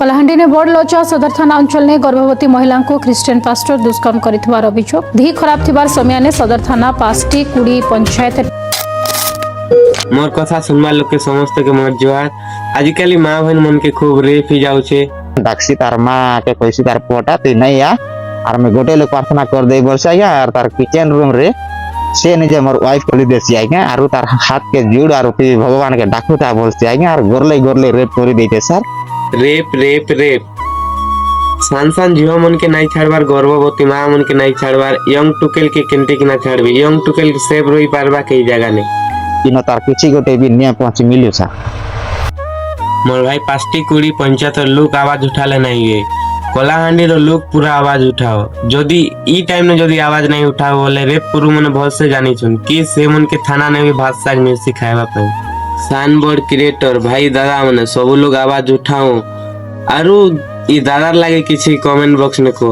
कलाहांडी ने बड़ लोचा सदर थाना अंचल ने गर्भवती महिला को ख्रिस्टियन पास्टर दुष्कर्म कर अभियोग धी खराब थिबार समय ने सदर थाना पास्टी कुड़ी पंचायत मोर कथा सुनवा लोग के समस्त के मोर जोहार। आजिकल माँ बहन मन के खूब रेप ही जाउछे। डाक्सी तार माँ के कैसी तार पोटा ते नहीं आ और मैं गोटे लोग प्रार्थना कर दे बोलसा या और तार किचन रूम रे से निजे मोर वाइफ को देसी आइगा और तार हाथ के जुड़ और फिर भगवान के डाकुता बोलसे आइगा और गोरले गोरले रेप कर देते सर। रेप रेप रेप सान सान झियो मन के नहीं छाड़बार, गर्भवती माँ मन के नहीं छाड़बार, यंग टुकेल के केंटे के ना छाड़बी, यंग टुकेल सेव रही पारबा कई जगह ने तीनों तार किसी गोटे भी निया पहुंच मिलियो सा। मोर भाई पास्टी कुड़ी पंचायत लोग आवाज उठाले नहीं है, कलाहांडी रो लोग पूरा आवाज उठाओ। जदि ई टाइम ने जदि आवाज नहीं उठाओ बोले रेप पुरु मने बहुत से जानी छुन कि से मन के थाना ने भी भाषा में सिखाएबा पे सानबोर्ड क्रिएटर भाई दादा मने सब लोग आवाज उठाओ आरु ई दादार लागे किसी कमेंट बॉक्स में को।